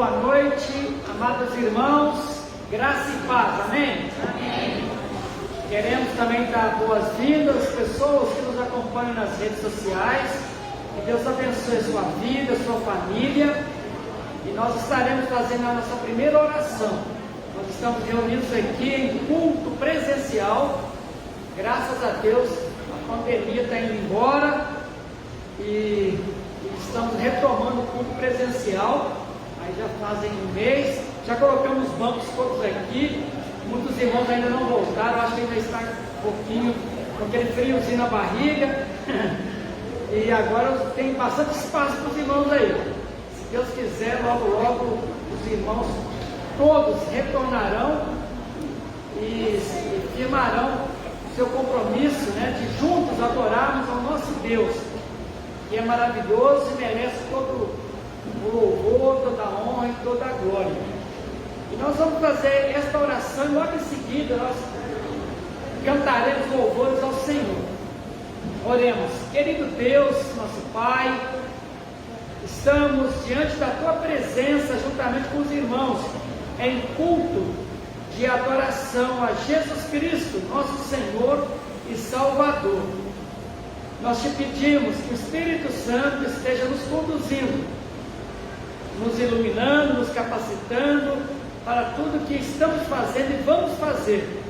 Boa noite, amados irmãos, graça e paz, amém? Amém. Queremos também dar boas-vindas às pessoas que nos acompanham nas redes sociais. Que Deus abençoe a sua vida, a sua família. E nós estaremos fazendo a nossa primeira oração. Nós estamos reunidos aqui em culto presencial. Graças a Deus, a pandemia está indo embora e estamos retomando o culto presencial. Aí já fazem um mês, já colocamos os bancos todos aqui. Muitos irmãos ainda não voltaram, acho que ainda está um pouquinho com aquele friozinho na barriga. E agora tem bastante espaço para os irmãos aí. Se Deus quiser, logo logo os irmãos todos retornarão e firmarão o seu compromisso, né, de juntos adorarmos ao nosso Deus, que é maravilhoso e merece todo o louvor, toda a honra e toda a glória. E nós vamos fazer esta oração e logo em seguida nós cantaremos louvores ao Senhor. Oremos. Querido Deus, nosso Pai, estamos diante da Tua presença juntamente com os irmãos em culto de adoração a Jesus Cristo, nosso Senhor e Salvador. Nós te pedimos que o Espírito Santo esteja nos conduzindo, nos iluminando, nos capacitando para tudo que estamos fazendo e vamos fazer.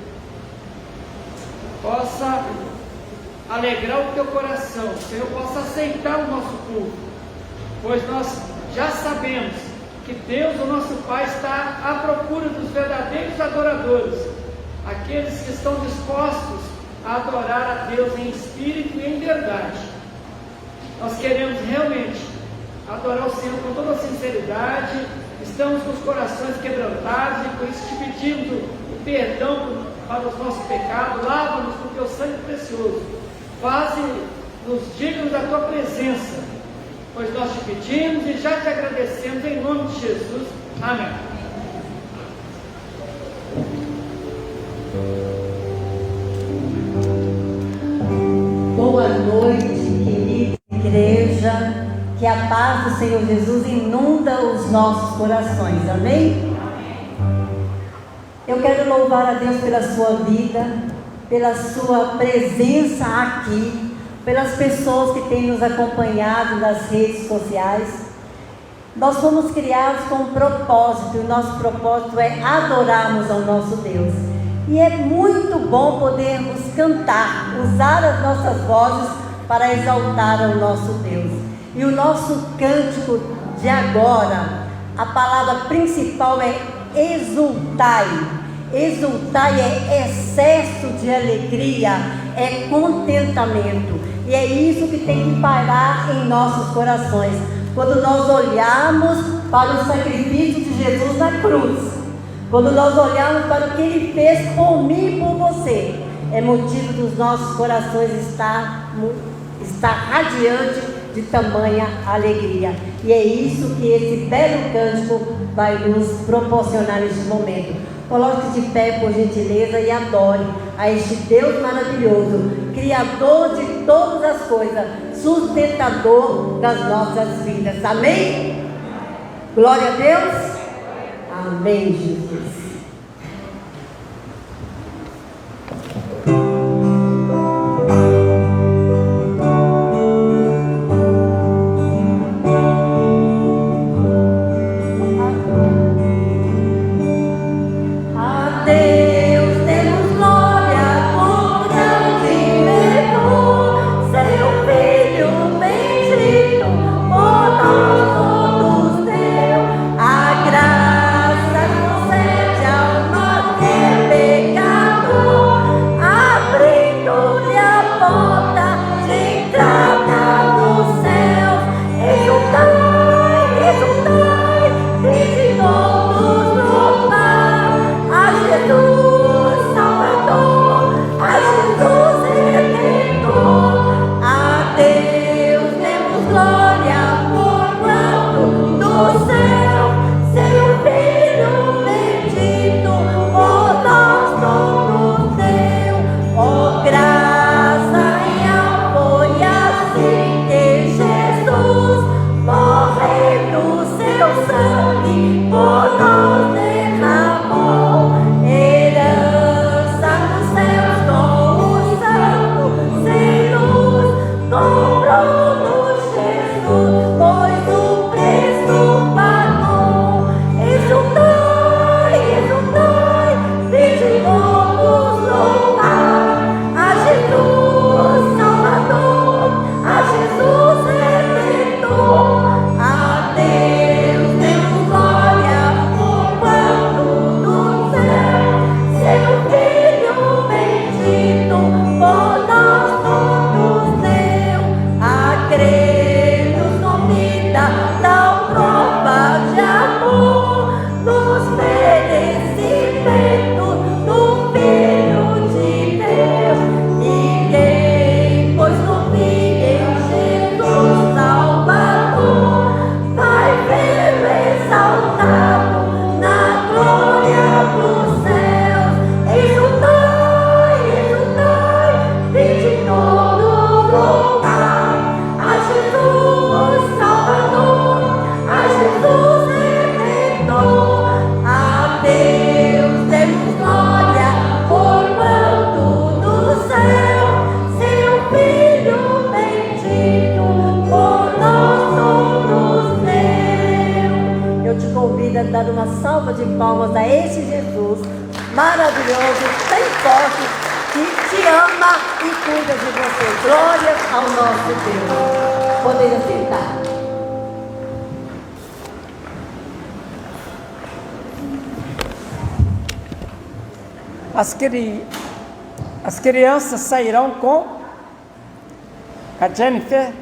Possa alegrar o teu coração, o Senhor possa aceitar o nosso culto, pois nós já sabemos que Deus, o nosso Pai, está à procura dos verdadeiros adoradores, aqueles que estão dispostos a adorar a Deus em espírito e em verdade. Nós queremos realmente adorar o Senhor com toda a sinceridade, estamos com os corações quebrantados e por isso te pedimos o perdão para os nossos pecados, lava-nos com teu sangue precioso, faze-nos dignos da tua presença, pois nós te pedimos e já te agradecemos em nome de Jesus, amém. Boa noite, querida igreja. Que a paz do Senhor Jesus inunda os nossos corações, amém? Eu quero louvar a Deus pela sua vida, pela sua presença aqui, pelas pessoas que têm nos acompanhado nas redes sociais. Nós fomos criados com um propósito, e o nosso propósito é adorarmos ao nosso Deus. E é muito bom podermos cantar, usar as nossas vozes para exaltar ao nosso Deus. E o nosso cântico de agora, a palavra principal é exultai. Exultai é excesso de alegria, é contentamento. E é isso que tem que parar em nossos corações. Quando nós olharmos para o sacrifício de Jesus na cruz, quando nós olharmos para o que Ele fez por mim e por você, é motivo dos nossos corações estar radiante de tamanha alegria. E é isso que esse belo cântico vai nos proporcionar neste momento. Coloque de pé, por gentileza, e adore a este Deus maravilhoso, Criador de todas as coisas, sustentador das nossas vidas. Amém? Glória a Deus. Amém, Jesus. Graça concede salva de palmas a esse Jesus maravilhoso, tão forte, que te ama e cuida de você. Glória ao nosso Deus. Poderia sentar. As crianças sairão com a Jennifer.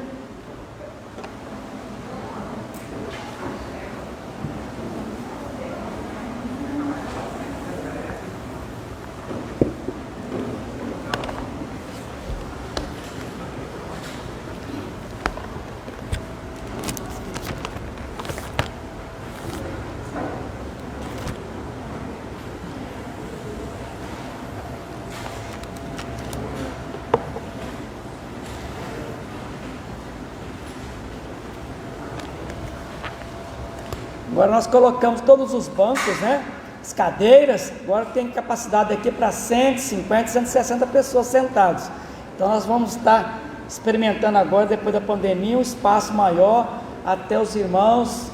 Agora nós colocamos todos os bancos, né? As cadeiras, agora tem capacidade aqui para 150, 160 pessoas sentadas. Então nós vamos estar experimentando agora, depois da pandemia, um espaço maior até os irmãos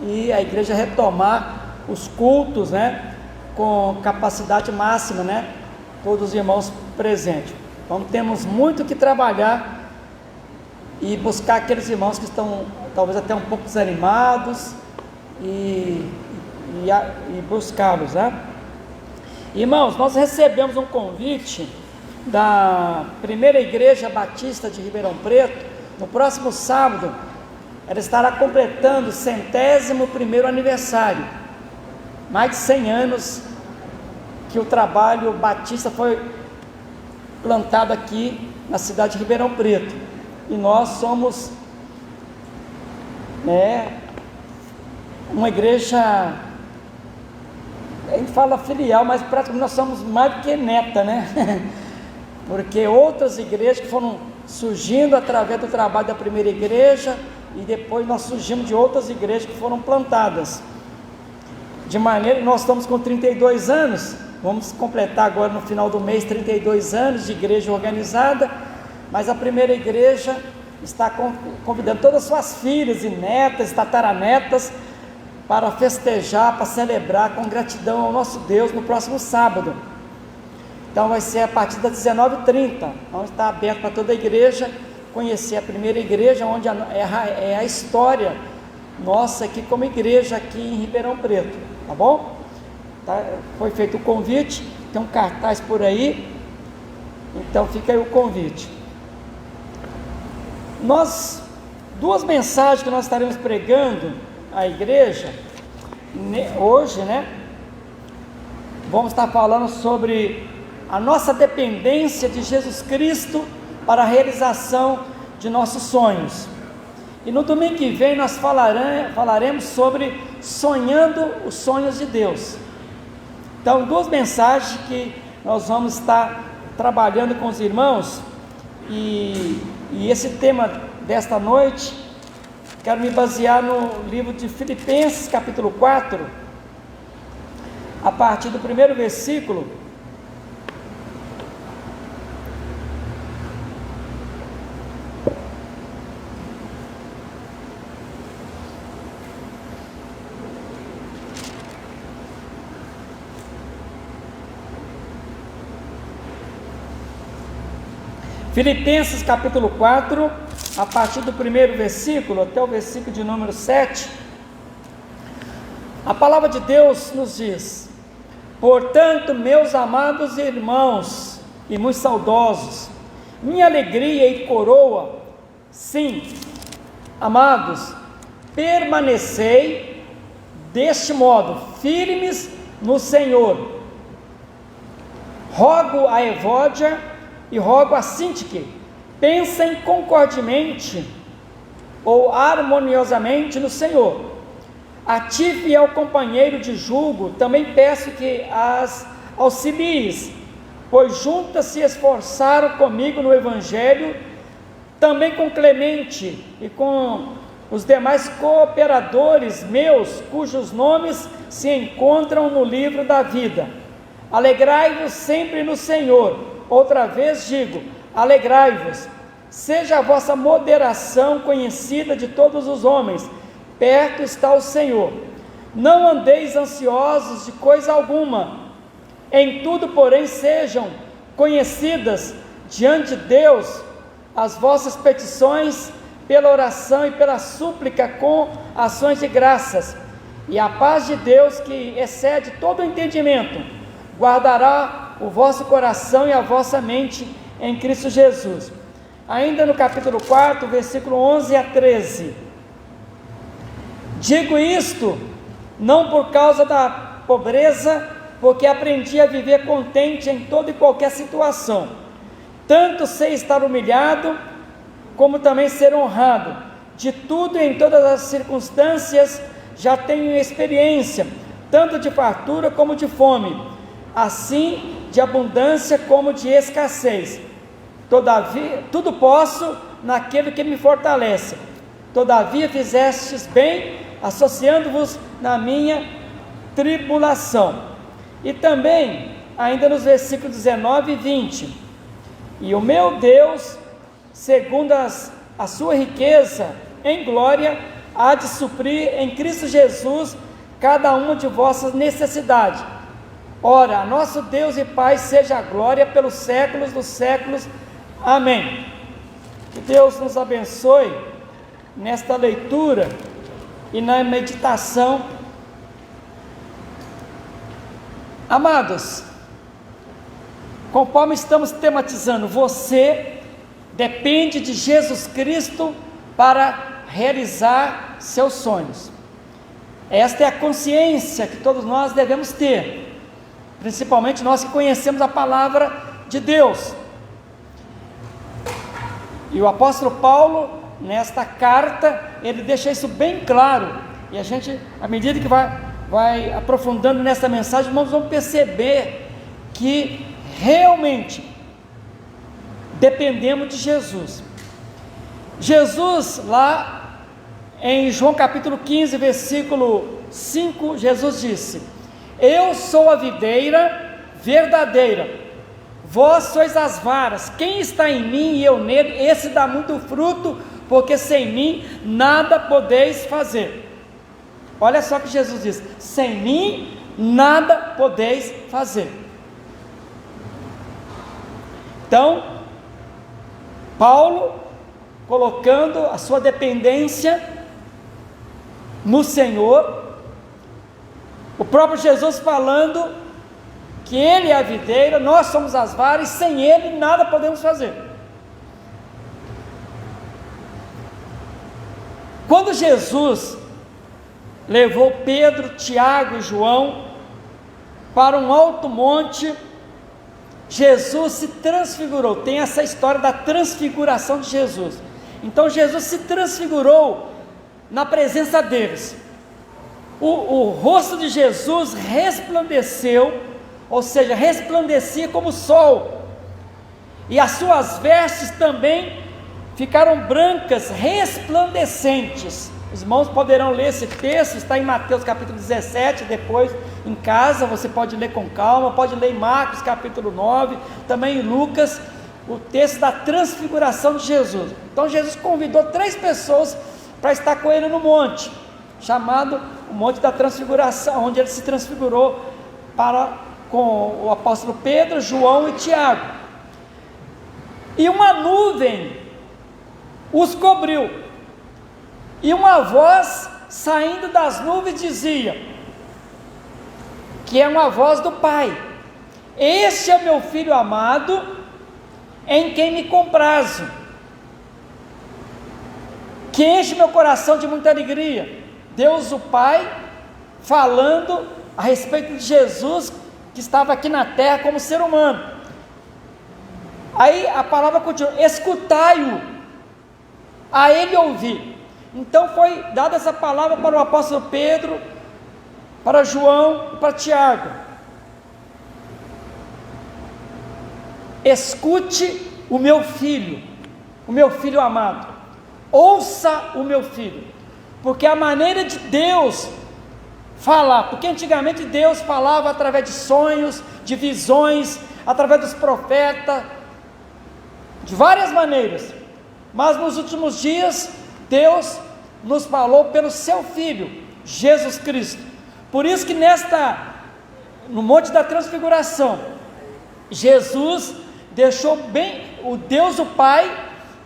e a igreja retomar os cultos, né? Com capacidade máxima, né? Todos os irmãos presentes. Então temos muito que trabalhar e buscar aqueles irmãos que estão talvez até um pouco desanimados, e buscá-los, né? Irmãos, nós recebemos um convite da Primeira Igreja Batista de Ribeirão Preto. No próximo sábado ela estará completando o 101º aniversário, mais de 100 anos que o trabalho batista foi plantado aqui na cidade de Ribeirão Preto, e nós somos, uma igreja, a gente fala filial, mas praticamente nós somos mais do que neta, né? Porque outras igrejas que foram surgindo através do trabalho da primeira igreja, e depois nós surgimos de outras igrejas que foram plantadas. De maneira que nós estamos com 32 anos, vamos completar agora no final do mês 32 anos de igreja organizada, mas a primeira igreja está convidando todas as suas filhas e netas, tataranetas, para festejar, para celebrar com gratidão ao nosso Deus no próximo sábado. Então vai ser a partir das 19h30, então está aberto para toda a igreja conhecer a primeira igreja, onde é a história nossa aqui como igreja aqui em Ribeirão Preto, tá bom? Foi feito o convite, tem um cartaz por aí, então fica aí o convite. Duas mensagens que nós estaremos pregando à igreja hoje, né? Vamos estar falando sobre a nossa dependência de Jesus Cristo para a realização de nossos sonhos. E no domingo que vem nós falaremos sobre sonhando os sonhos de Deus. Então, duas mensagens que nós vamos estar trabalhando com os irmãos, e esse tema desta noite, quero me basear no livro de Filipenses, capítulo 4, a partir do primeiro versículo. Filipenses capítulo 4, a partir do primeiro versículo até o versículo de número 7, a palavra de Deus nos diz: portanto, meus amados irmãos e muito saudosos, minha alegria e coroa, sim, amados, permanecei deste modo, firmes no Senhor. Rogo a Evódia e rogo a Sintique, pensem concordemente ou harmoniosamente no Senhor. A ti, fiel companheiro de julgo, também peço que as auxilies, pois juntas se esforçaram comigo no Evangelho, também com Clemente e com os demais cooperadores meus, cujos nomes se encontram no livro da vida. Alegrai-vos sempre no Senhor. Outra vez digo, alegrai-vos. Seja a vossa moderação conhecida de todos os homens, perto está o Senhor. Não andeis ansiosos de coisa alguma, em tudo, porém, sejam conhecidas diante de Deus as vossas petições, pela oração e pela súplica com ações de graças, e a paz de Deus, que excede todo o entendimento, guardará o vosso coração e a vossa mente em Cristo Jesus. Ainda no capítulo 4, versículo 11 a 13: digo isto não por causa da pobreza, porque aprendi a viver contente em toda e qualquer situação, tanto sei estar humilhado, como também ser honrado. De tudo e em todas as circunstâncias já tenho experiência, tanto de fartura como de fome, assim de abundância como de escassez. Todavia, tudo posso naquele que me fortalece. Todavia fizestes bem, associando-vos na minha tribulação. E também, ainda nos versículos 19 e 20: e o meu Deus, segundo a sua riqueza em glória, há de suprir em Cristo Jesus cada uma de vossas necessidades. Ora, nosso Deus e Pai seja a glória pelos séculos dos séculos. Amém. Que Deus nos abençoe nesta leitura e na meditação. Amados, conforme estamos tematizando, você depende de Jesus Cristo para realizar seus sonhos. Esta é a consciência que todos nós devemos ter, principalmente nós que conhecemos a palavra de Deus. E o apóstolo Paulo, nesta carta, ele deixa isso bem claro, e a gente, à medida que vai aprofundando nessa mensagem, nós vamos perceber que realmente dependemos de Jesus. Jesus, lá em João capítulo 15, versículo 5, Jesus disse: eu sou a videira verdadeira, vós sois as varas. Quem está em mim e eu nele, esse dá muito fruto, porque sem mim nada podeis fazer. Olha só o que Jesus diz: sem mim nada podeis fazer. Então, Paulo colocando a sua dependência no Senhor, o próprio Jesus falando que Ele é a videira, nós somos as varas, e sem Ele nada podemos fazer. Quando Jesus levou Pedro, Tiago e João para um alto monte, Jesus se transfigurou. Tem essa história da transfiguração de Jesus. Então Jesus se transfigurou na presença deles. O rosto de Jesus resplandeceu, ou seja, resplandecia como o sol, e as suas vestes também ficaram brancas, resplandecentes. Os irmãos poderão ler esse texto, está em Mateus capítulo 17, depois em casa você pode ler com calma, pode ler em Marcos capítulo 9, também em Lucas, o texto da transfiguração de Jesus. Então Jesus convidou 3 pessoas para estar com ele no monte, chamado o Monte da Transfiguração, onde ele se transfigurou com o apóstolo Pedro, João e Tiago. E uma nuvem os cobriu, e uma voz saindo das nuvens dizia, que é uma voz do Pai: este é meu filho amado, em quem me comprazo, que enche meu coração de muita alegria. Deus o Pai falando a respeito de Jesus, que estava aqui na terra como ser humano. Aí a palavra continua: escutai-o, a ele ouvir. Então foi dada essa palavra para o apóstolo Pedro, para João e para Tiago: escute o meu filho amado, ouça o meu filho, porque a maneira de Deus falar, porque antigamente Deus falava através de sonhos, de visões, através dos profetas, de várias maneiras, mas nos últimos dias Deus nos falou pelo seu Filho, Jesus Cristo. Por isso que no Monte da Transfiguração, Jesus deixou bem o Deus o Pai,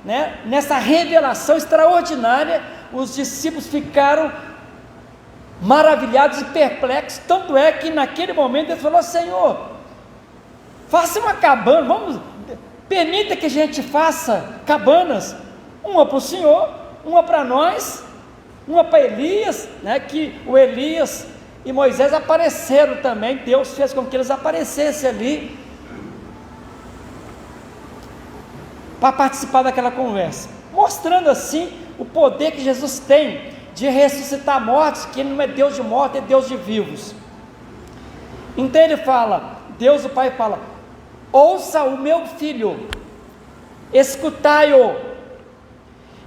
né, nessa revelação extraordinária. Os discípulos ficaram maravilhados e perplexos, tanto é que naquele momento ele falou: Senhor, faça uma cabana, permita que a gente faça cabanas, uma para o Senhor, uma para nós, uma para Elias, né, que o Elias e Moisés apareceram também, Deus fez com que eles aparecessem ali, para participar daquela conversa, mostrando assim o poder que Jesus tem de ressuscitar mortos, que Ele não é Deus de mortos, é Deus de vivos. Então Ele fala, Deus o Pai fala: ouça o meu filho, escutai-o.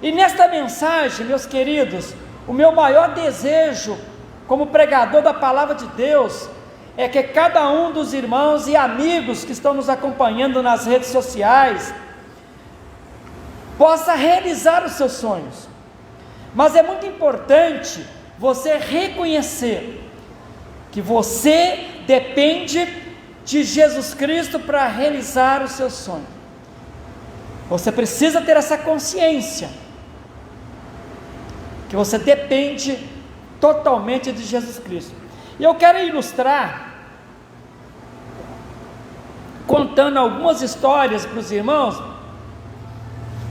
E nesta mensagem, meus queridos, o meu maior desejo como pregador da palavra de Deus é que cada um dos irmãos e amigos que estão nos acompanhando nas redes sociais possa realizar os seus sonhos. Mas é muito importante você reconhecer que você depende de Jesus Cristo para realizar o seu sonho. Você precisa ter essa consciência que você depende totalmente de Jesus Cristo. E eu quero ilustrar contando algumas histórias para os irmãos.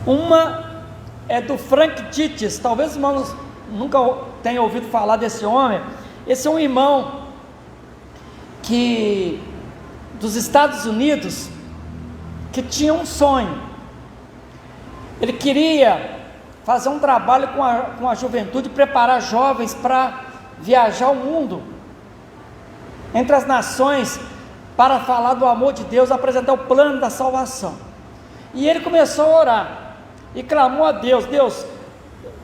Uma é do Frank Dietz. Talvez os irmãos nunca tenham ouvido falar desse homem. Esse é um irmão dos Estados Unidos, que tinha um sonho. Ele queria fazer um trabalho com a juventude, preparar jovens para viajar o mundo, entre as nações, para falar do amor de Deus, apresentar o plano da salvação. E ele começou a orar, e clamou a Deus: Deus,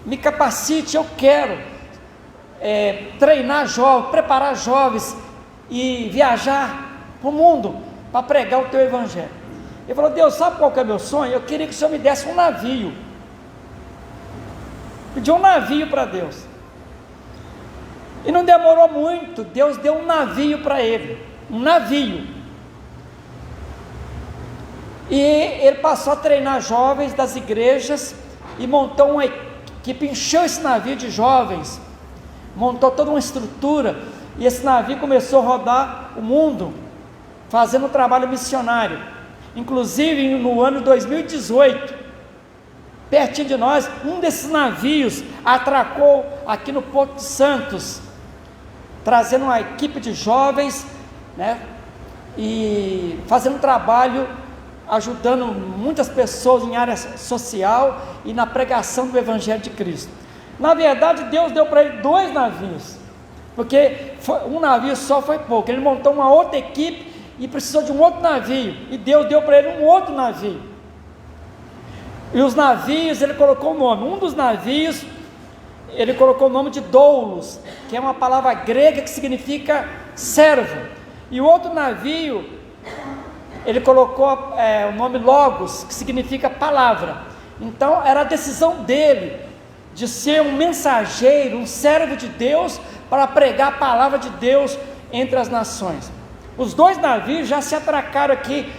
me capacite, eu quero treinar jovens, preparar jovens, e viajar para o mundo, para pregar o teu evangelho. Ele falou: Deus, sabe qual que é o meu sonho? Eu queria que o Senhor me desse um navio. Pediu um navio para Deus, e não demorou muito, Deus deu um navio para ele, um navio, e ele passou a treinar jovens das igrejas, e montou uma equipe, encheu esse navio de jovens, montou toda uma estrutura, e esse navio começou a rodar o mundo, fazendo um trabalho missionário. Inclusive no ano 2018, pertinho de nós, um desses navios atracou aqui no Porto de Santos, trazendo uma equipe de jovens, né, e fazendo um trabalho, ajudando muitas pessoas em área social e na pregação do Evangelho de Cristo. Na verdade, Deus deu para ele 2 navios, porque um navio só foi pouco. Ele montou uma outra equipe e precisou de um outro navio, e Deus deu para ele um outro navio. E os navios, ele colocou o nome. Um dos navios, ele colocou o nome de Doulos, que é uma palavra grega que significa servo. E o outro navio, ele colocou o nome Logos, que significa palavra. Então era a decisão dele de ser um mensageiro, um servo de Deus, para pregar a palavra de Deus entre as nações. Os 2 navios já se atracaram aqui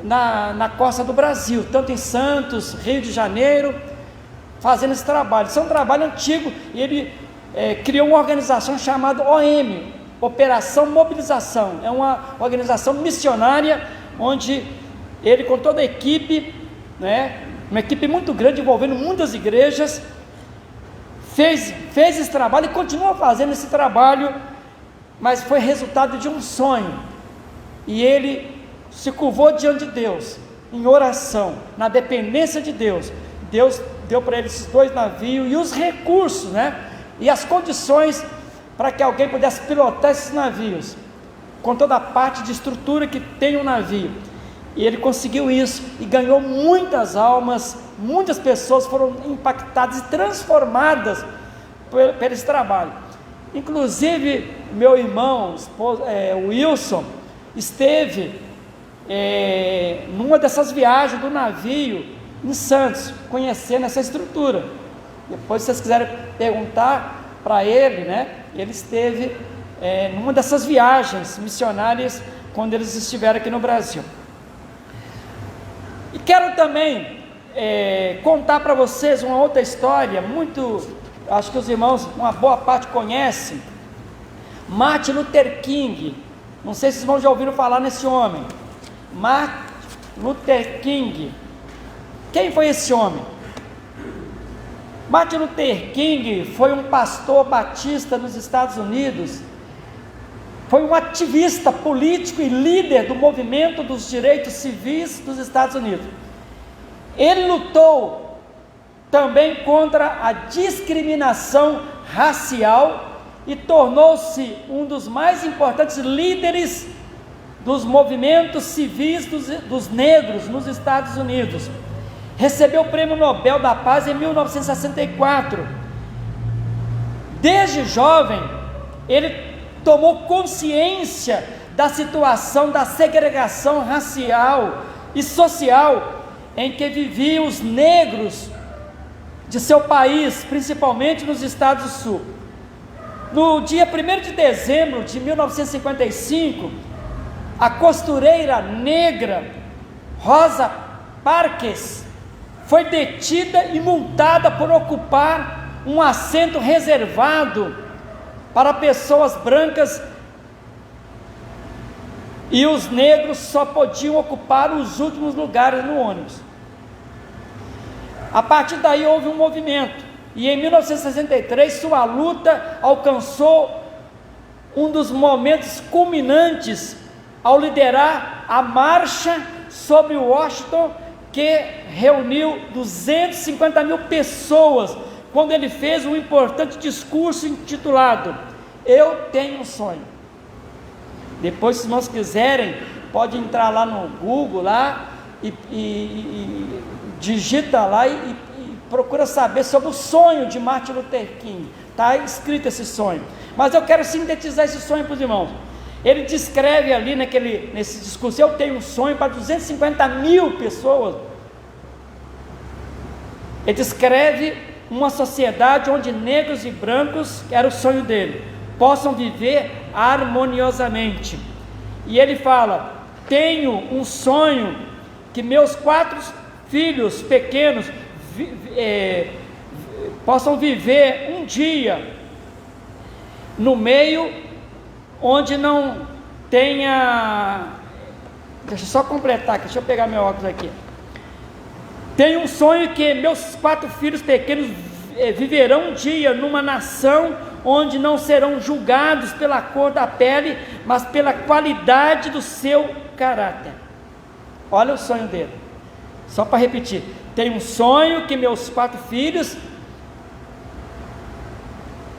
na costa do Brasil, tanto em Santos, Rio de Janeiro, fazendo esse trabalho. Isso é um trabalho antigo, e ele criou uma organização chamada OM, Operação Mobilização. É uma organização missionária, onde ele, com toda a equipe, né, uma equipe muito grande, envolvendo muitas igrejas, fez esse trabalho e continua fazendo esse trabalho, mas foi resultado de um sonho, e ele se curvou diante de Deus, em oração, na dependência de Deus. Deus deu para ele esses 2 navios, e os recursos, né, e as condições, para que alguém pudesse pilotar esses navios, com toda a parte de estrutura que tem um navio. E ele conseguiu isso, e ganhou muitas almas, muitas pessoas foram impactadas e transformadas por esse trabalho. Inclusive, meu irmão, o Wilson, esteve numa dessas viagens do navio em Santos, conhecendo essa estrutura. Depois, se vocês quiserem perguntar para ele, né, ele esteve numa dessas viagens missionárias, quando eles estiveram aqui no Brasil. E quero também contar para vocês uma outra história, acho que os irmãos, uma boa parte conhecem, Martin Luther King. Não sei se os irmãos já ouviram falar nesse homem, Martin Luther King. Quem foi esse homem? Martin Luther King foi um pastor batista nos Estados Unidos, foi um ativista político e líder do movimento dos direitos civis dos Estados Unidos. Ele lutou também contra a discriminação racial e tornou-se um dos mais importantes líderes dos movimentos civis dos negros nos Estados Unidos. Recebeu o Prêmio Nobel da Paz em 1964. Desde jovem, ele tomou consciência da situação da segregação racial e social em que viviam os negros de seu país, principalmente nos Estados do Sul. No dia 1º de dezembro de 1955, a costureira negra Rosa Parks foi detida e multada por ocupar um assento reservado para pessoas brancas, e os negros só podiam ocupar os últimos lugares no ônibus. A partir daí houve um movimento, e em 1963 sua luta alcançou um dos momentos culminantes ao liderar a marcha sobre Washington, que reuniu 250 mil pessoas, quando ele fez um importante discurso intitulado "Eu Tenho um Sonho". Depois, se os irmãos quiserem, pode entrar lá no Google lá e digita lá e procura saber sobre o sonho de Martin Luther King. Está escrito esse sonho, mas eu quero sintetizar esse sonho para os irmãos. Ele descreve ali nesse discurso: eu tenho um sonho para 250 mil pessoas. Ele descreve uma sociedade onde negros e brancos, que era o sonho dele, possam viver harmoniosamente. E ele fala: tenho um sonho que meus 4 filhos pequenos possam viver um dia no meio onde não tenha... Deixa eu só completar aqui, deixa eu pegar meu óculos aqui. Tenho um sonho que meus 4 filhos pequenos viverão um dia numa nação onde não serão julgados pela cor da pele, mas pela qualidade do seu caráter. Olha o sonho dele. Só para repetir: tenho um sonho que meus 4 filhos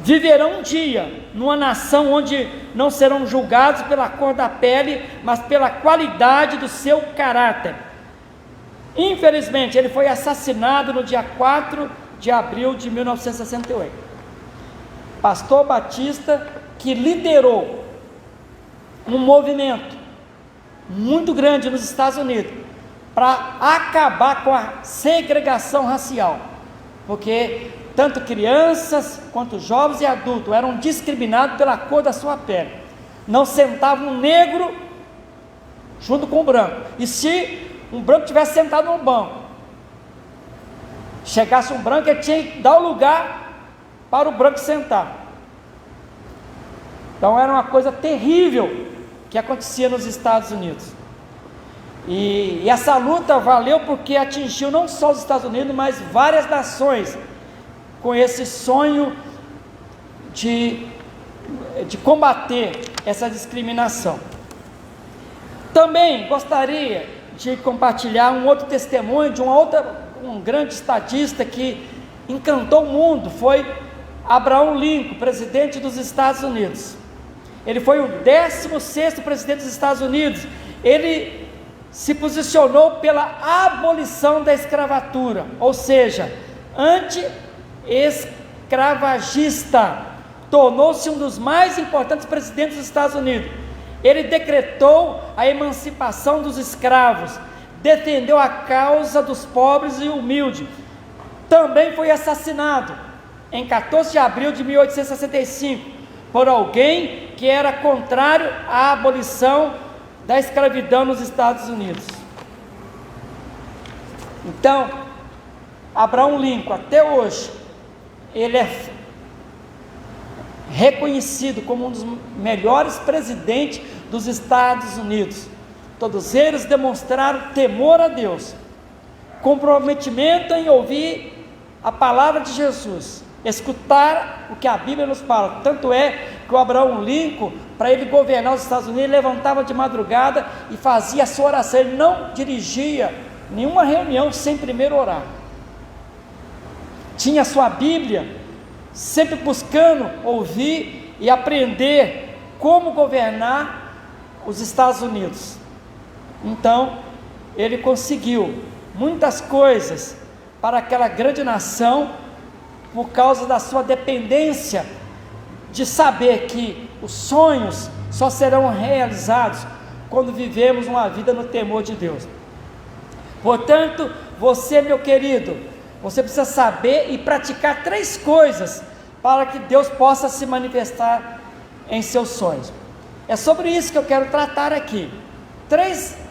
viverão um dia numa nação onde não serão julgados pela cor da pele, mas pela qualidade do seu caráter. Infelizmente, ele foi assassinado no dia 4 de abril de 1968. Pastor batista que liderou um movimento muito grande nos Estados Unidos para acabar com a segregação racial, porque tanto crianças quanto jovens e adultos eram discriminados pela cor da sua pele. Não sentava um negro junto com o branco, e se um branco tivesse sentado no banco, chegasse um branco, ele tinha que dar o lugar para o branco sentar. Então era uma coisa terrível que acontecia nos Estados Unidos. E essa luta valeu porque atingiu não só os Estados Unidos, mas várias nações, com esse sonho de combater essa discriminação. Também gostaria de compartilhar um outro testemunho de um grande estadista que encantou o mundo. Foi Abraham Lincoln, presidente dos Estados Unidos. Ele foi o 16º presidente dos Estados Unidos. Ele se posicionou pela abolição da escravatura, ou seja, anti-escravagista. Tornou-se um dos mais importantes presidentes dos Estados Unidos. Ele decretou a emancipação dos escravos, defendeu a causa dos pobres e humildes. Também foi assassinado em 14 de abril de 1865 por alguém que era contrário à abolição da escravidão nos Estados Unidos. Então, Abraham Lincoln, até hoje, ele é reconhecido como um dos melhores presidentes dos Estados Unidos. Todos eles demonstraram temor a Deus, comprometimento em ouvir a palavra de Jesus, escutar o que a Bíblia nos fala. Tanto é que o Abraham Lincoln, para ele governar os Estados Unidos, ele levantava de madrugada e fazia a sua oração. Ele não dirigia nenhuma reunião sem primeiro orar. Tinha a sua Bíblia, sempre buscando ouvir e aprender como governar os Estados Unidos. Então, ele conseguiu muitas coisas para aquela grande nação, por causa da sua dependência de saber que os sonhos só serão realizados quando vivemos uma vida no temor de Deus. Portanto, você, meu querido, você precisa saber e praticar 3 coisas para que Deus possa se manifestar em seus sonhos. É sobre isso que eu quero tratar aqui. 3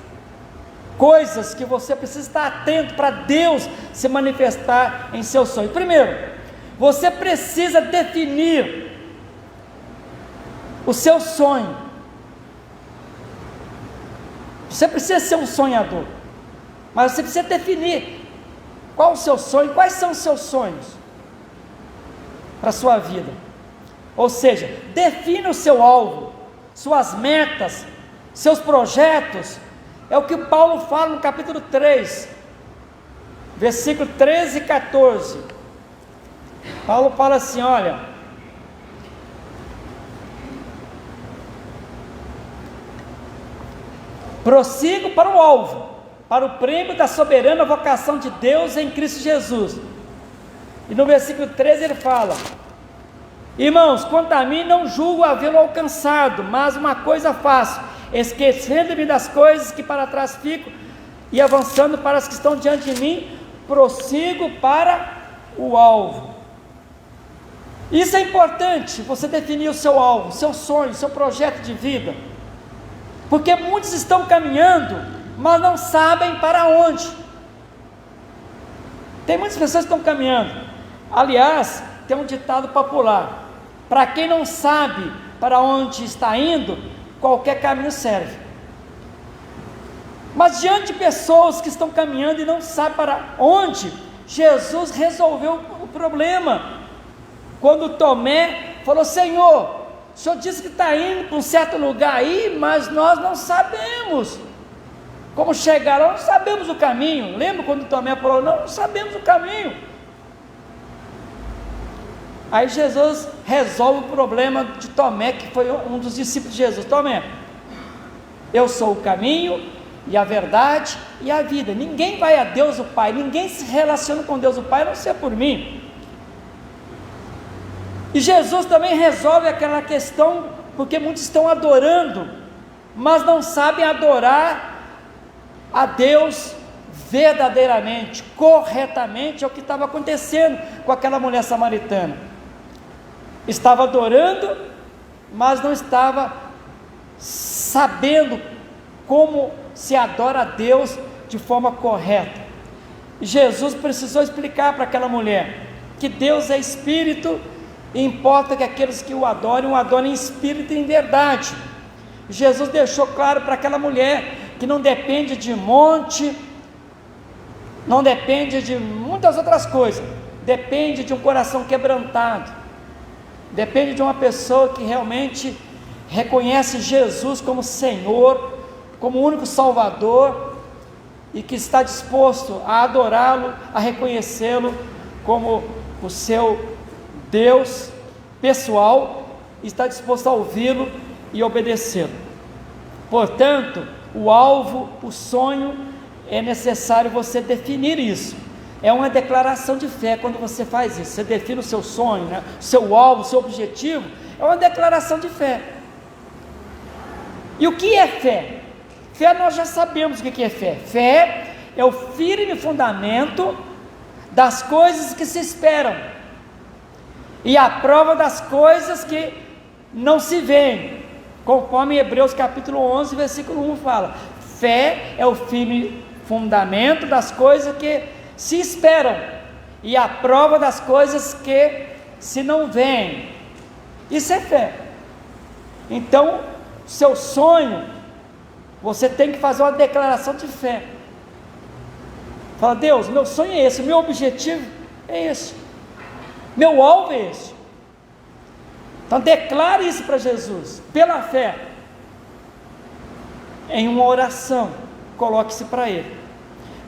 coisas que você precisa estar atento para Deus se manifestar em seus sonhos. Primeiro, você precisa definir o seu sonho. Você precisa ser um sonhador, mas você precisa definir qual o seu sonho, quais são os seus sonhos para a sua vida. Ou seja, defina o seu alvo, suas metas, seus projetos. É o que Paulo fala no capítulo 3, versículo 13 e 14. Paulo fala assim, olha: prossigo para o alvo, para o prêmio da soberana vocação de Deus em Cristo Jesus. E no versículo 13 ele fala: irmãos, quanto a mim, não julgo havê-lo alcançado, mas uma coisa faço, esquecendo-me das coisas que para trás fico, e avançando para as que estão diante de mim, prossigo para o alvo. Isso é importante, você definir o seu alvo, seu sonho, seu projeto de vida, porque muitos estão caminhando, mas não sabem para onde. Tem muitas pessoas que estão caminhando. Aliás, tem um ditado popular: para quem não sabe para onde está indo, qualquer caminho serve. Mas diante de pessoas que estão caminhando e não sabem para onde, Jesus resolveu o problema. Quando Tomé falou: Senhor, o Senhor disse que está indo para um certo lugar aí, mas nós não sabemos como chegar lá, não sabemos o caminho. Lembra quando Tomé falou: não sabemos o caminho. Aí Jesus resolve o problema de Tomé, que foi um dos discípulos de Jesus. Tomé, eu sou o caminho e a verdade e a vida. Ninguém vai a Deus o Pai, ninguém se relaciona com Deus o Pai, a não ser por mim. E Jesus também resolve aquela questão, porque muitos estão adorando, mas não sabem adorar a Deus verdadeiramente, corretamente. É o que estava acontecendo com aquela mulher samaritana. Estava adorando, mas não estava sabendo como se adora a Deus de forma correta. E Jesus precisou explicar para aquela mulher que Deus é Espírito, e importa que aqueles que o adorem em espírito e em verdade. Jesus deixou claro para aquela mulher que não depende de monte, não depende de muitas outras coisas, depende de um coração quebrantado, depende de uma pessoa que realmente reconhece Jesus como Senhor, como único Salvador, e que está disposto a adorá-lo, a reconhecê-lo como o seu Deus pessoal, e está disposto a ouvi-lo e obedecê-lo. Portanto, o alvo, o sonho, é necessário você definir isso. É uma declaração de fé quando você faz isso. Você define o seu sonho, né? O seu alvo, o seu objetivo, é uma declaração de fé. E o que é fé? Fé, nós já sabemos o que é fé. Fé é o firme fundamento das coisas que se esperam e a prova das coisas que não se veem, conforme Hebreus capítulo 11, versículo 1 fala. Fé é o firme fundamento das coisas que se esperam, e a prova das coisas que se não veem. Isso é fé. Então, seu sonho, você tem que fazer uma declaração de fé. Fala: Deus, meu sonho é esse, meu objetivo é esse, meu alvo é esse. Então declare isso para Jesus, pela fé, em uma oração, coloque-se para Ele,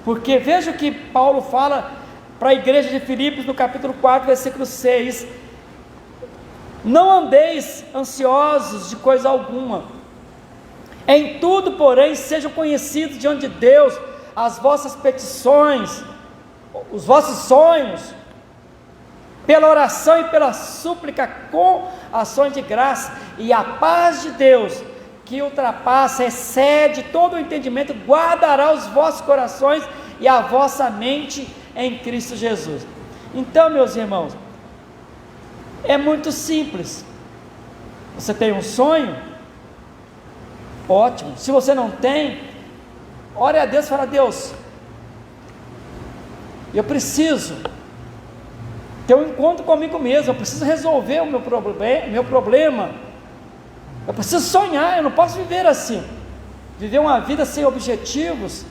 porque veja o que Paulo fala para a igreja de Filipos no capítulo 4, versículo 6, não andeis ansiosos de coisa alguma, em tudo, porém, sejam conhecidos diante de Deus as vossas petições, os vossos sonhos, pela oração e pela súplica com ações de graça, e a paz de Deus, que ultrapassa, excede todo o entendimento, guardará os vossos corações e a vossa mente em Cristo Jesus. Então, meus irmãos, é muito simples. Você tem um sonho? Ótimo. Se você não tem, ore a Deus e fala: Deus, eu preciso ter um encontro comigo mesmo, eu preciso resolver o meu problema, eu preciso sonhar, eu não posso viver assim, viver uma vida sem objetivos,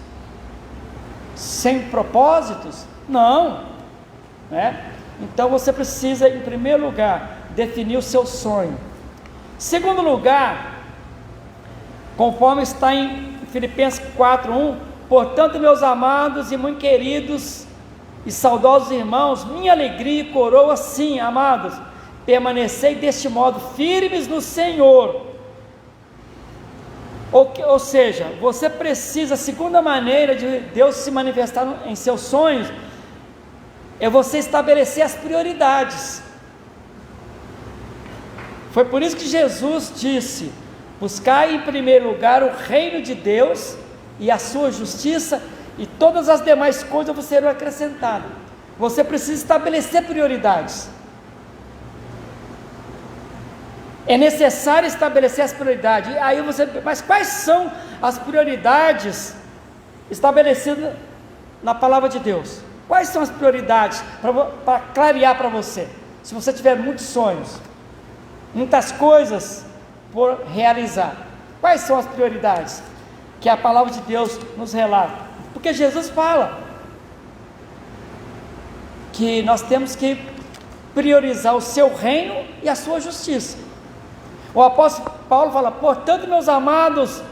sem propósitos, não, né? Então você precisa, em primeiro lugar, definir o seu sonho. Segundo lugar, conforme está em Filipenses 4:1, portanto, meus amados e muito queridos e saudosos irmãos, minha alegria e coroa, sim, amados, permanecei deste modo firmes no Senhor. Ou seja, você precisa, a segunda maneira de Deus se manifestar em seus sonhos, é você estabelecer as prioridades. Foi por isso que Jesus disse: buscai em primeiro lugar o reino de Deus e a sua justiça, e todas as demais coisas serão acrescentadas. Você precisa estabelecer prioridades. É necessário estabelecer as prioridades. Aí você, mas quais são as prioridades estabelecidas na palavra de Deus? Quais são as prioridades para clarear para você? Se você tiver muitos sonhos, muitas coisas por realizar, quais são as prioridades que a palavra de Deus nos relata? Porque Jesus fala que nós temos que priorizar o seu reino e a sua justiça. O apóstolo Paulo fala: portanto, meus amados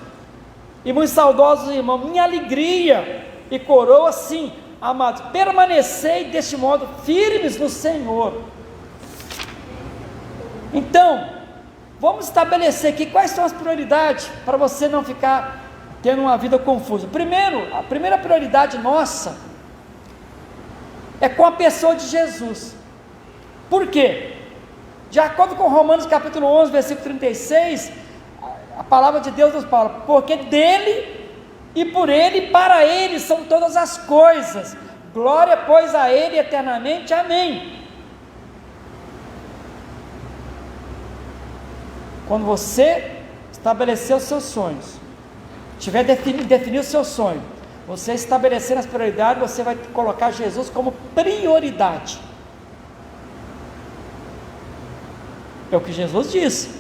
e muito saudosos irmãos, minha alegria e coroa, sim, amados, permanecei deste modo firmes no Senhor. Então, vamos estabelecer aqui quais são as prioridades, para você não ficar tendo uma vida confusa. Primeiro, a primeira prioridade nossa é com a pessoa de Jesus. Por quê? De acordo com Romanos capítulo 11, versículo 36, a palavra de Deus nos fala: porque dele e por ele e para ele são todas as coisas, glória pois a ele eternamente, amém. Quando você estabelecer os seus sonhos, tiver definir o seu sonho, você estabelecer as prioridades, você vai colocar Jesus como prioridade. É o que Jesus disse: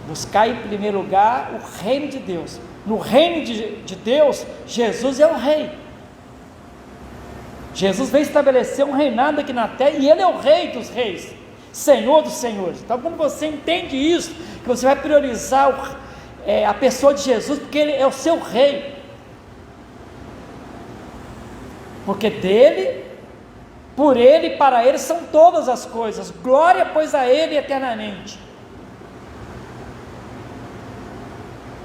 buscar em primeiro lugar o reino de Deus. No reino de Deus, Jesus é o rei. Jesus veio estabelecer um reinado aqui na terra, e Ele é o rei dos reis, Senhor dos senhores. Então, quando você entende isso, que você vai priorizar a pessoa de Jesus, porque Ele é o seu rei, porque dele, por ele e para ele são todas as coisas, glória pois a ele eternamente.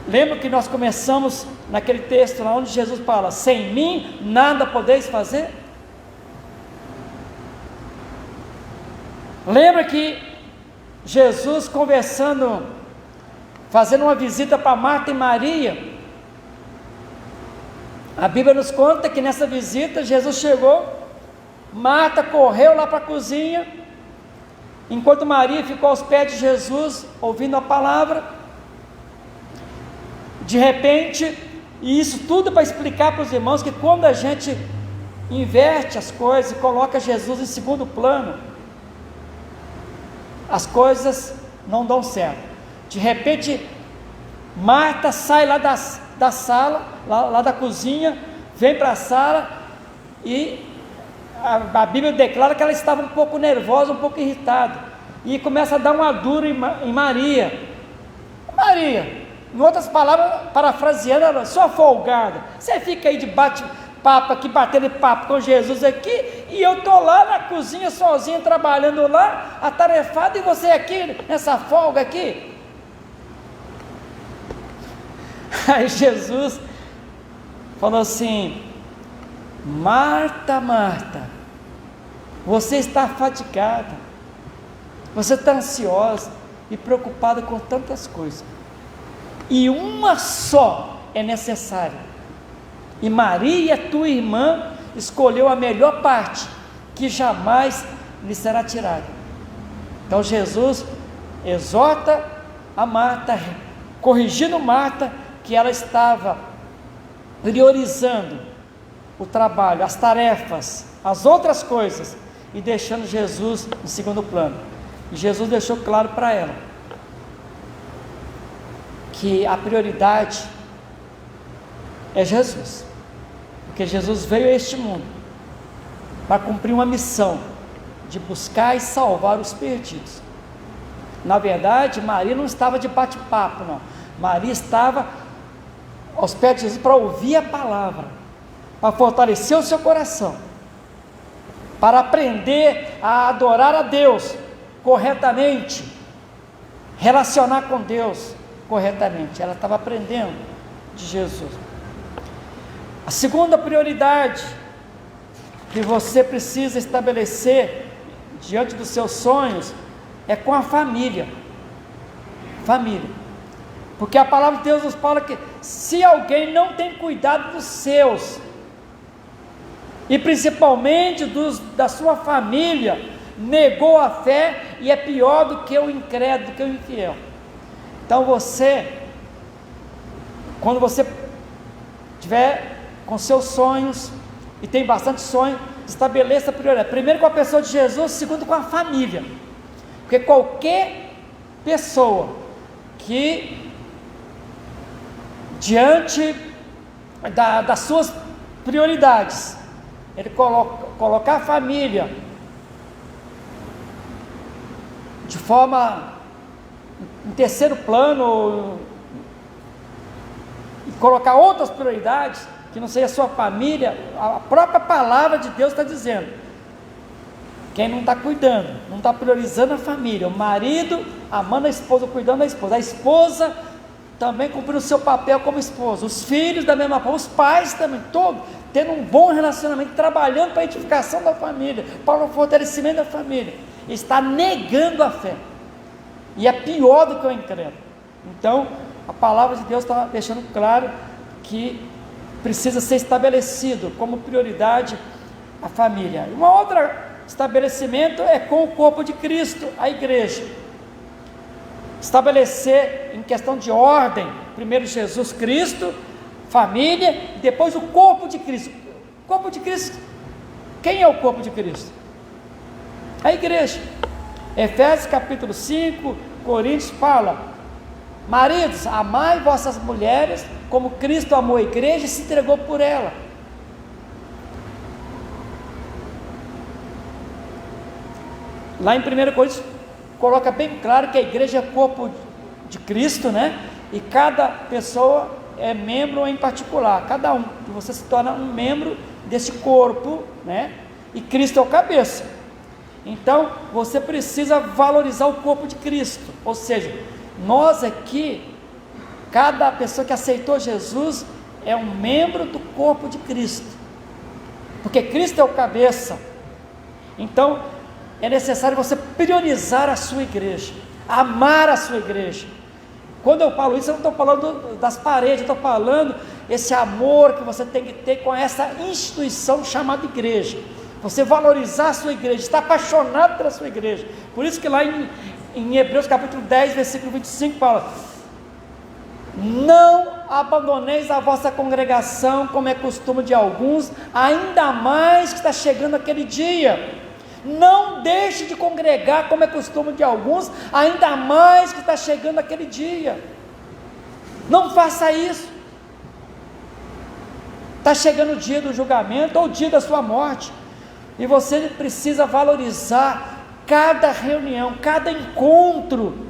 Lembra que nós começamos naquele texto lá onde Jesus fala: sem mim nada podeis fazer? Lembra que Jesus conversando, fazendo uma visita para Marta e Maria, a Bíblia nos conta que nessa visita Jesus chegou, Marta correu lá para a cozinha, enquanto Maria ficou aos pés de Jesus, ouvindo a palavra. De repente, e isso tudo para explicar para os irmãos que quando a gente inverte as coisas e coloca Jesus em segundo plano, as coisas não dão certo. De repente, Marta sai lá da sala, lá da cozinha, vem para a sala, e a Bíblia declara que ela estava um pouco nervosa, um pouco irritada, e começa a dar uma dura em Maria. Maria, em outras palavras, parafraseando, ela: sua folgada, você fica aí de bate-papo aqui, batendo papo com Jesus aqui, e eu estou lá na cozinha sozinha, trabalhando lá, atarefado, e você aqui, nessa folga aqui. Aí Jesus falou assim: Marta, Marta, você está fatigada, você está ansiosa e preocupada com tantas coisas, e uma só é necessária, e Maria, tua irmã, escolheu a melhor parte, que jamais lhe será tirada. Então Jesus exorta a Marta, corrigindo Marta, que ela estava priorizando o trabalho, as tarefas, as outras coisas, e deixando Jesus em segundo plano. E Jesus deixou claro para ela que a prioridade é Jesus, porque Jesus veio a este mundo para cumprir uma missão de buscar e salvar os perdidos. Na verdade, Maria não estava de bate-papo, não. Maria estava aos pés de Jesus para ouvir a palavra, para fortalecer o seu coração, para aprender a adorar a Deus corretamente, relacionar com Deus corretamente. Ela estava aprendendo de Jesus. A segunda prioridade que você precisa estabelecer diante dos seus sonhos é com a família. Família. Porque a palavra de Deus nos fala que se alguém não tem cuidado dos seus, e principalmente da sua família, negou a fé e é pior do que o incrédulo, do que o infiel. Então quando você tiver com seus sonhos, e tem bastante sonho, estabeleça a prioridade, primeiro com a pessoa de Jesus, segundo com a família, porque qualquer pessoa que diante das suas prioridades, ele colocar a família de forma em terceiro plano, e colocar outras prioridades que não seja a sua família, a própria palavra de Deus está dizendo: quem não está cuidando, não está priorizando a família, o marido amando a esposa, cuidando da esposa, a esposa também cumprindo o seu papel como esposa, os filhos da mesma forma, os pais também, todos tendo um bom relacionamento, trabalhando para a edificação da família, para o fortalecimento da família, está negando a fé, e é pior do que o incrédulo. Então a palavra de Deus está deixando claro que precisa ser estabelecido como prioridade a família. Um outro estabelecimento é com o corpo de Cristo, a igreja. Estabelecer em questão de ordem, primeiro Jesus Cristo, família, e depois o corpo de Cristo. Corpo de Cristo, quem é o corpo de Cristo? A igreja. Efésios capítulo 5, Coríntios fala: maridos, amai vossas mulheres como Cristo amou a igreja e se entregou por ela. Lá em 1 Coríntios coloca bem claro que a igreja é corpo de Cristo, né? E cada pessoa é membro em particular, cada um, e você se torna um membro desse corpo, né? E Cristo é o cabeça. Então você precisa valorizar o corpo de Cristo, ou seja, nós aqui, cada pessoa que aceitou Jesus é um membro do corpo de Cristo, porque Cristo é o cabeça. Então é necessário você priorizar a sua igreja, amar a sua igreja. Quando eu falo isso, eu não estou falando das paredes, eu estou falando esse amor que você tem que ter com essa instituição chamada igreja. você valorizar a sua igreja, estar apaixonado pela sua igreja. Por isso que lá em Hebreus capítulo 10, versículo 25, fala: não abandoneis a vossa congregação, como é costume de alguns, ainda mais que está chegando aquele dia. Não deixe de congregar, como é costume de alguns, ainda mais que está chegando aquele dia. Não faça isso. Está chegando o dia do julgamento, ou o dia da sua morte, e você precisa valorizar cada reunião, cada encontro,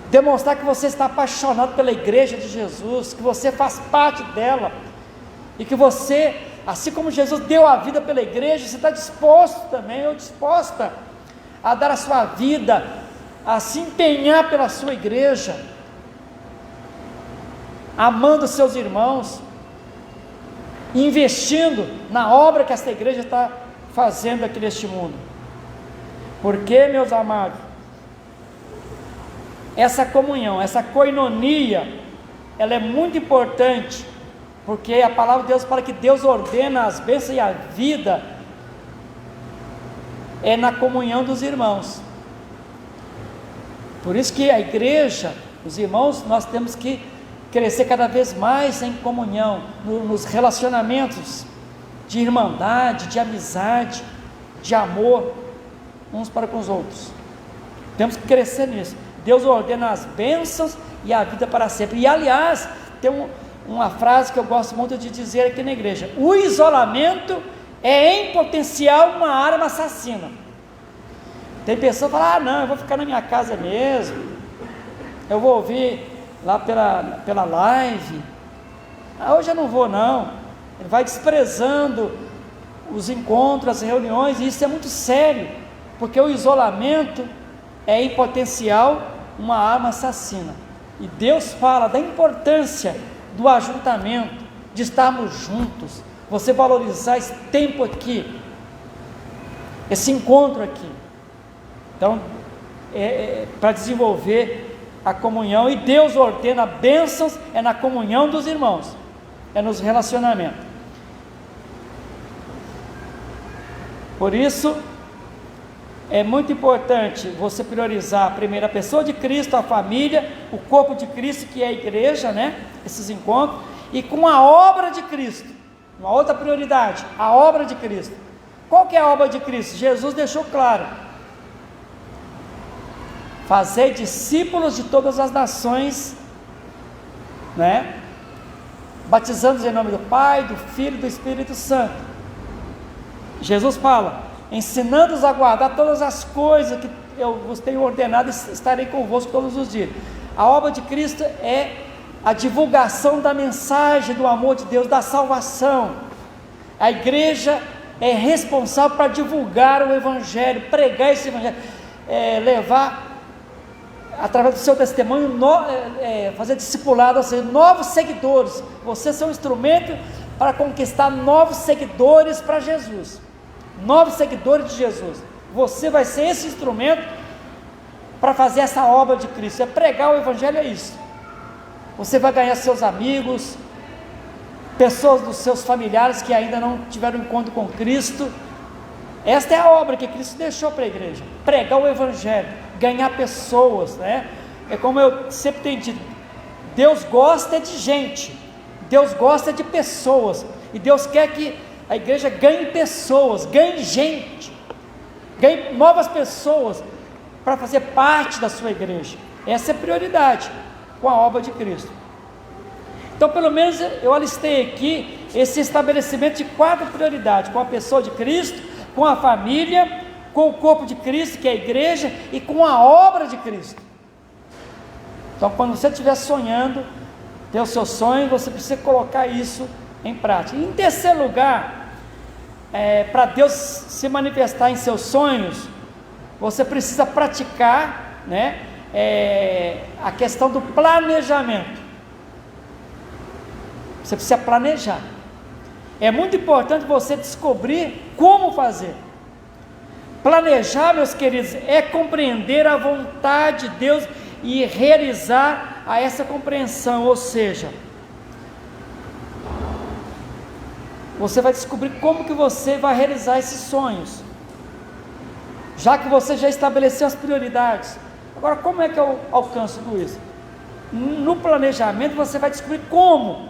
demonstrar que você está apaixonado pela igreja de Jesus, que você faz parte dela, e que você, assim como Jesus deu a vida pela igreja, você está disposto também, ou disposta a dar a sua vida, a se empenhar pela sua igreja, amando seus irmãos, investindo na obra que esta igreja está fazendo aqui neste mundo. Porque, meus amados, essa comunhão, essa koinonia, ela é muito importante, porque a palavra de Deus fala que Deus ordena as bênçãos e a vida é na comunhão dos irmãos. Por isso que a igreja, os irmãos, nós temos que crescer cada vez mais em comunhão, nos relacionamentos de irmandade, de amizade, de amor, uns para com os outros. Temos que crescer nisso. Deus ordena as bênçãos e a vida para sempre. E aliás, tem uma frase que eu gosto muito de dizer aqui na igreja: o isolamento é em potencial uma arma assassina. Tem pessoa que fala: ah não, eu vou ficar na minha casa mesmo, eu vou ouvir lá pela live, hoje eu não vou não. Ele vai desprezando os encontros, as reuniões, e isso é muito sério, porque o isolamento é em potencial uma arma assassina. E Deus fala da importância do ajuntamento, de estarmos juntos, você valorizar esse tempo aqui, esse encontro aqui. Então, para desenvolver a comunhão, e Deus ordena bênçãos, é na comunhão dos irmãos, é nos relacionamentos. Por isso, é muito importante você priorizar a primeira pessoa de Cristo, a família, o corpo de Cristo, que é a igreja, né? Esses encontros, e com a obra de Cristo, uma outra prioridade, a obra de Cristo. Qual que é a obra de Cristo? Jesus deixou claro: fazei discípulos de todas as nações, né? Batizando-os em nome do Pai, do Filho e do Espírito Santo. Jesus fala: ensinando-os a guardar todas as coisas que eu vos tenho ordenado, e estarei convosco todos os dias. A obra de Cristo é a divulgação da mensagem do amor de Deus, da salvação. A igreja é responsável para divulgar o Evangelho, pregar esse Evangelho, levar, através do seu testemunho, fazer discipulado, ou seja, novos seguidores. Vocês são um instrumento para conquistar novos seguidores para Jesus, novos seguidores de Jesus. Você vai ser esse instrumento para fazer essa obra de Cristo, é pregar o Evangelho, é isso. Você vai ganhar seus amigos, pessoas dos seus familiares que ainda não tiveram encontro com Cristo. Esta é a obra que Cristo deixou para a igreja: pregar o Evangelho, ganhar pessoas, né? É como eu sempre tenho dito, Deus gosta de gente, Deus gosta de pessoas, e Deus quer que a igreja ganhe pessoas, ganhe gente, ganhe novas pessoas para fazer parte da sua igreja. Essa é a prioridade com a obra de Cristo. Então, pelo menos eu alistei aqui esse estabelecimento de 4 prioridades: com a pessoa de Cristo, com a família, com o corpo de Cristo, que é a igreja, e com a obra de Cristo. Então, quando você estiver sonhando, ter o seu sonho, você precisa colocar isso em prática. E em terceiro lugar, para Deus se manifestar em seus sonhos, você precisa praticar, né, a questão do planejamento. Você precisa planejar. É muito importante você descobrir como fazer. Planejar, meus queridos, é compreender a vontade de Deus e realizar a essa compreensão, ou seja, você vai descobrir como que você vai realizar esses sonhos, já que você já estabeleceu as prioridades. Agora, como é que eu alcanço tudo isso? No planejamento você vai descobrir como.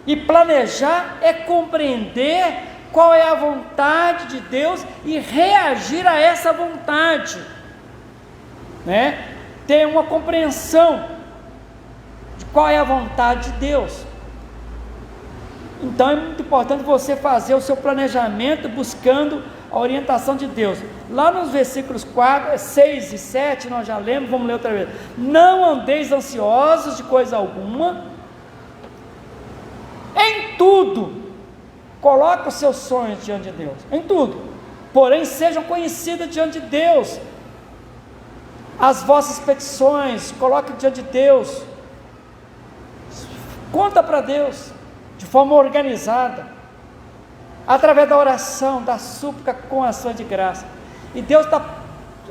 E planejar é compreender qual é a vontade de Deus e reagir a essa vontade, né? Ter uma compreensão de qual é a vontade de Deus. Então é muito importante você fazer o seu planejamento buscando a orientação de Deus. Lá nos versículos 6 e 7, nós já lemos, vamos ler outra vez. Não andeis ansiosos de coisa alguma, em tudo, coloque os seus sonhos diante de Deus, em tudo, porém sejam conhecidas diante de Deus, as vossas petições, coloque diante de Deus, conta para Deus, de forma organizada, através da oração, da súplica com ação de graça, e Deus está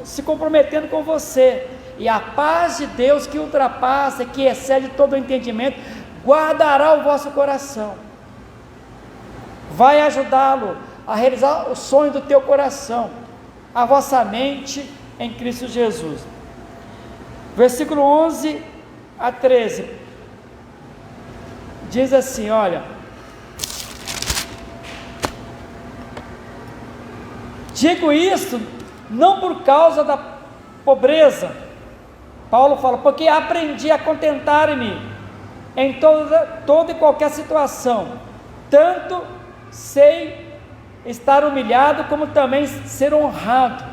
se comprometendo com você, e a paz de Deus que ultrapassa, que excede todo o entendimento, guardará o vosso coração, vai ajudá-lo a realizar o sonho do teu coração, a vossa mente em Cristo Jesus. Versículo 11 a 13, diz assim, olha: digo isso não por causa da pobreza, Paulo fala, porque aprendi a contentar-me em toda e qualquer situação, tanto sei estar humilhado, como também ser honrado,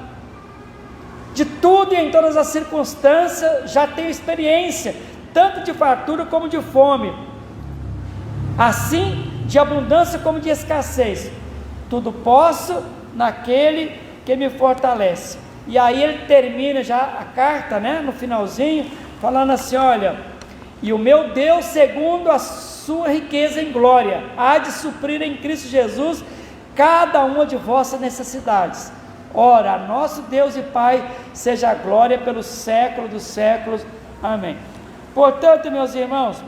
de tudo e em todas as circunstâncias já tenho experiência, tanto de fartura como de fome, assim de abundância como de escassez, tudo posso naquele que me fortalece. E aí ele termina já a carta, né, no finalzinho, falando assim, olha: e o meu Deus, segundo a sua riqueza em glória, há de suprir em Cristo Jesus cada uma de vossas necessidades. Ora, a nosso Deus e Pai seja a glória pelos séculos dos séculos. Amém. Portanto, meus irmãos,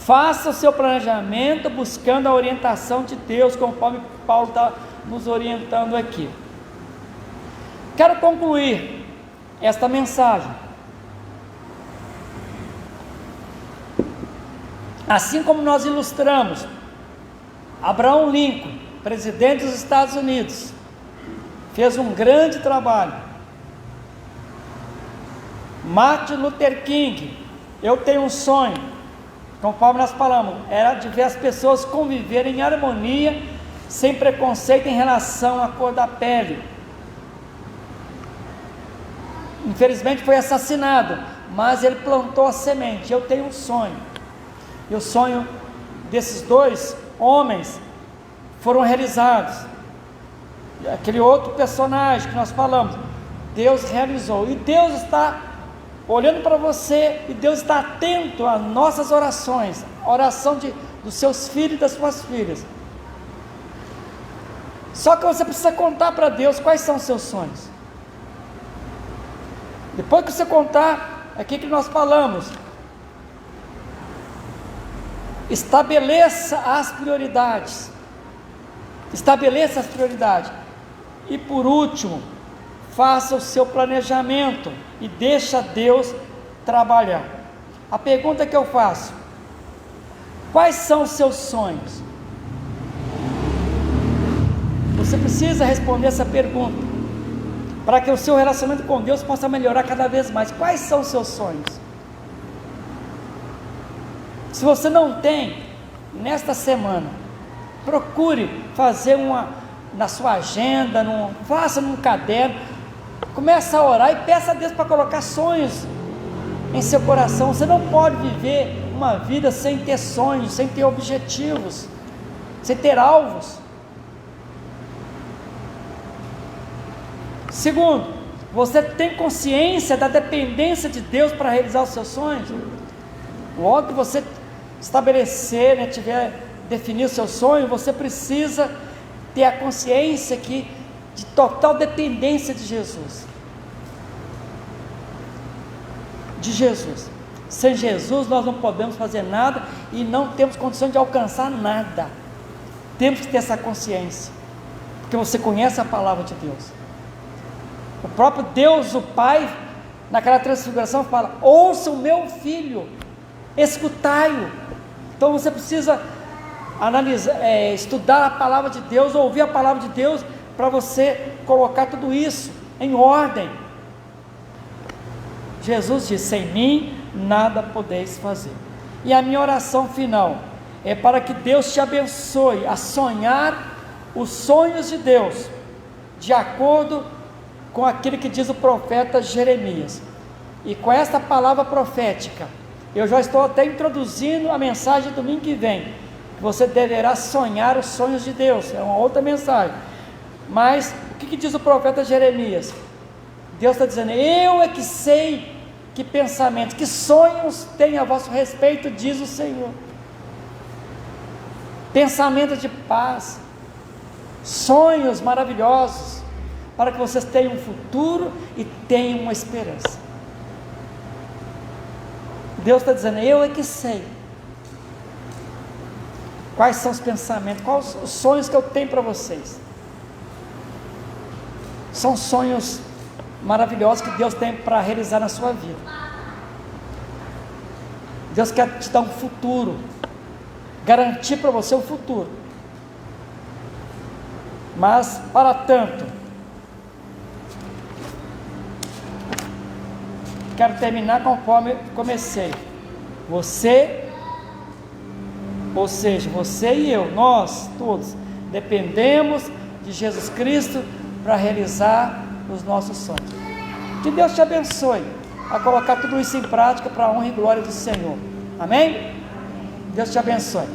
faça o seu planejamento buscando a orientação de Deus, conforme Paulo está nos orientando aqui. Quero concluir esta mensagem. Assim como nós ilustramos Abraham Lincoln, presidente dos Estados Unidos, fez um grande trabalho. Martin Luther King, eu tenho um sonho, conforme nós falamos, era de ver as pessoas conviverem em harmonia, sem preconceito em relação à cor da pele. Infelizmente foi assassinado, mas ele plantou a semente. Eu tenho um sonho, e o sonho desses dois homens foram realizados. Aquele outro personagem que nós falamos, Deus realizou, e Deus está olhando para você, e Deus está atento às nossas orações, a oração dos seus filhos e das suas filhas. Só que você precisa contar para Deus quais são os seus sonhos. Depois que você contar, é aqui que nós falamos, estabeleça as prioridades. Estabeleça as prioridades. E por último, faça o seu planejamento e deixa Deus trabalhar. A pergunta que eu faço: quais são os seus sonhos? Você precisa responder essa pergunta, para que o seu relacionamento com Deus possa melhorar cada vez mais. Quais são os seus sonhos? Se você não tem, nesta semana, procure fazer na sua agenda, faça num caderno, comece a orar e peça a Deus para colocar sonhos em seu coração. Você não pode viver uma vida sem ter sonhos, sem ter objetivos, sem ter alvos. Segundo, você tem consciência da dependência de Deus para realizar os seus sonhos? Logo que você estabelecer, definir o seu sonho, você precisa ter a consciência de total dependência de Jesus. De Jesus. Sem Jesus nós não podemos fazer nada e não temos condições de alcançar nada. Temos que ter essa consciência, porque você conhece a palavra de Deus. O próprio Deus, o Pai, naquela transfiguração fala: ouça o meu filho, escutai-o. Então você precisa analisar, estudar a palavra de Deus, ouvir a palavra de Deus, para você colocar tudo isso em ordem. Jesus disse: sem mim nada podeis fazer. E a minha oração final é para que Deus te abençoe a sonhar os sonhos de Deus, de acordo com aquilo que diz o profeta Jeremias. E com esta palavra profética, eu já estou até introduzindo a mensagem do domingo que vem. Você deverá sonhar os sonhos de Deus, é uma outra mensagem. Mas o que diz o profeta Jeremias? Deus está dizendo: eu é que sei que pensamentos, que sonhos tenho a vosso respeito, diz o Senhor. Pensamentos de paz, sonhos maravilhosos, para que vocês tenham um futuro e tenham uma esperança. Deus está dizendo: eu é que sei quais são os pensamentos, quais os sonhos que eu tenho para vocês. São sonhos maravilhosos que Deus tem para realizar na sua vida. Deus quer te dar um futuro, garantir para você um futuro. Mas para tanto, quero terminar conforme comecei. Você, ou seja, você e eu, nós todos, dependemos de Jesus Cristo para realizar os nossos sonhos. Que Deus te abençoe a colocar tudo isso em prática para a honra e glória do Senhor. Amém? Deus te abençoe.